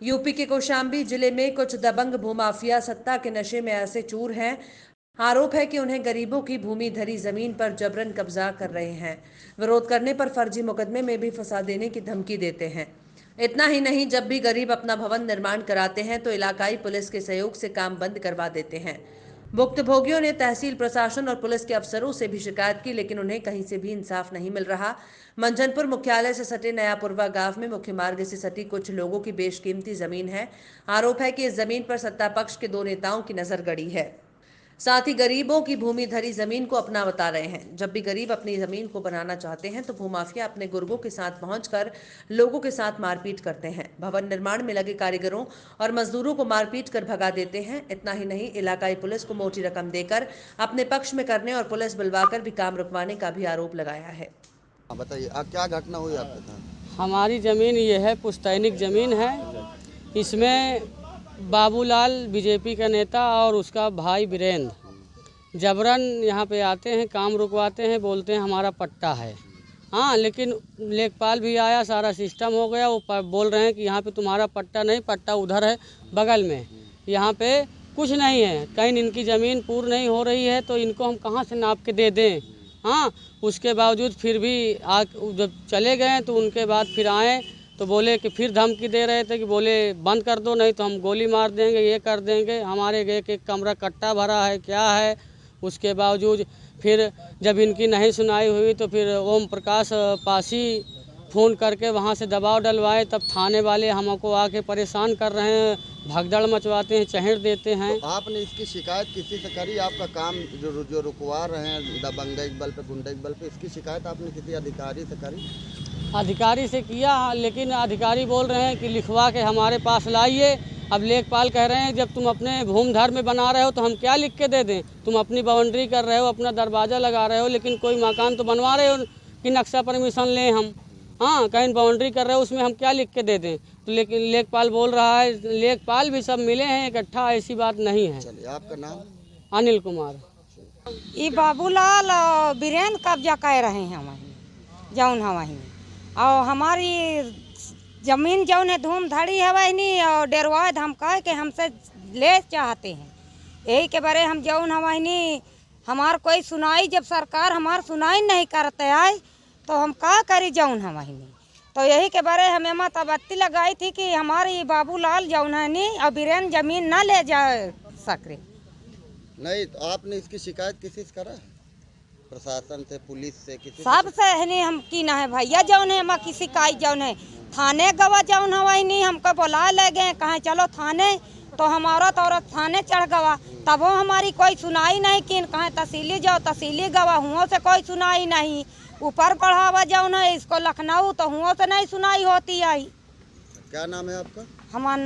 UP के कौशाम्बी जिले में कुछ दबंग भूमाफिया सत्ता के नशे में ऐसे चूर हैं। आरोप है कि उन्हें गरीबों की भूमि धरी जमीन पर जबरन कब्जा कर रहे हैं। विरोध करने पर फर्जी मुकदमे में भी फंसा देने की धमकी देते हैं। इतना ही नहीं, जब भी गरीब अपना भवन निर्माण कराते हैं तो इलाकाई पुलिस के सहयोग से काम बंद करवा देते हैं। भुक्तभोगियों ने तहसील प्रशासन और पुलिस के अफसरों से भी शिकायत की, लेकिन उन्हें कहीं से भी इंसाफ नहीं मिल रहा। मंझनपुर मुख्यालय से सटे नयापुरवा गांव में मुख्य मार्ग से सटी कुछ लोगों की बेशकीमती जमीन है। आरोप है कि इस जमीन पर सत्ता पक्ष के दो नेताओं की नजर गड़ी है। साथ ही गरीबों की भूमि धरी जमीन को अपना बता रहे हैं। जब भी गरीब अपनी जमीन को बनाना चाहते हैं तो भूमाफिया अपने गुर्गों के साथ पहुंचकर लोगों के साथ मारपीट करते हैं। भवन निर्माण में लगे कारीगरों और मजदूरों को मारपीट कर भगा देते हैं। इतना ही नहीं, इलाकाई पुलिस को मोटी रकम देकर अपने पक्ष में करने और पुलिस बुलवाकर भी काम रुकवाने का भी आरोप लगाया है। बताइए क्या घटना हुई आपके साथ? हमारी ज़मीन ये है, पुश्तैनिक ज़मीन है। इसमें बाबूलाल बीजेपी का नेता और उसका भाई वीरेंद्र जबरन यहाँ पे आते हैं, काम रुकवाते हैं, बोलते हैं हमारा पट्टा है। हाँ, लेकिन लेखपाल भी आया, सारा सिस्टम हो गया। वो बोल रहे हैं कि यहाँ पे तुम्हारा पट्टा नहीं, पट्टा उधर है बगल में, यहाँ पे कुछ नहीं है। कहीं इनकी ज़मीन पूरी नहीं हो रही है तो इनको हम कहाँ से नाप के दे दें। हाँ, उसके बावजूद फिर भी जब चले गए तो उनके बाद फिर आए तो बोले कि फिर धमकी दे रहे थे कि बोले बंद कर दो, नहीं तो हम गोली मार देंगे, ये कर देंगे। हमारे एक एक कमरा कट्टा भरा है, क्या है। उसके बावजूद फिर जब इनकी नहीं सुनाई हुई तो फिर ओम प्रकाश पासी फ़ोन करके वहाँ से दबाव डलवाए। तब थाने वाले हमको आके परेशान कर रहे हैं, भगदड़ मचवाते हैं, चहेड़ देते हैं। तो आपने इसकी शिकायत किसी से करी? आपका काम जो रुकवा रहे हैं दबंगई बल पे, गुंडई बल पे, इसकी शिकायत आपने किसी अधिकारी से करी? अधिकारी से किया, लेकिन अधिकारी बोल रहे हैं कि लिखवा के हमारे पास लाइए। अब लेखपाल कह रहे हैं जब तुम अपने भूमधर में बना रहे हो तो हम क्या लिख के दे दें? तुम अपनी बाउंड्री कर रहे हो, अपना दरवाज़ा लगा रहे हो, लेकिन कोई मकान तो बनवा रहे हो कि नक्शा परमिशन लें हम। हाँ, कहीं बाउंड्री कर रहे हो, उसमें हम क्या लिख के दे दें? तो लेकिन लेखपाल बोल रहा है, लेखपाल भी सब मिले हैं इकट्ठा, ऐसी बात नहीं है। चलिए, आपका नाम? अनिल कुमार। ये बाबूलाल और वीरेंद्र कब्जा कर रहे हैं वहीं, जौन है वहीं। और हमारी जमीन जौन है धूम धड़ी है वहीं, और डेरवा धमका के हमसे ले चाहते हैं। यही के बारे हम जौन है वहीं, हमार कोई सुनाई, जब सरकार हमार सुनाई नहीं करते आए तो हम क्या करी जौन है वहीं। तो यही के बारे हमें मतबत्ती लगाई थी कि हमारी बाबूलाल जौन है नहीं और वीरेंद्र जमीन ना ले जा सके। नहीं, तो आपने इसकी शिकायत किसी से करा है? प्रशासन से, पुलिस से, किसी सबसे है हम की ना है भैया जौन है हम किसी का जौन है थाने गवा जौन है वही नहीं, हमको बुला ले गए, कहें चलो थाने, तो हमारा तो थाने चढ़ गवा। तब वो हमारी कोई सुनाई नहीं की, कहें तहसीली जाओ, तहसीली गवा, हुओं से कोई सुनाई नहीं। ऊपर बढ़ावा जौन है इसको लखनऊ, तो हुओं से नहीं सुनाई होती आई। क्या नाम है आपका? हमारा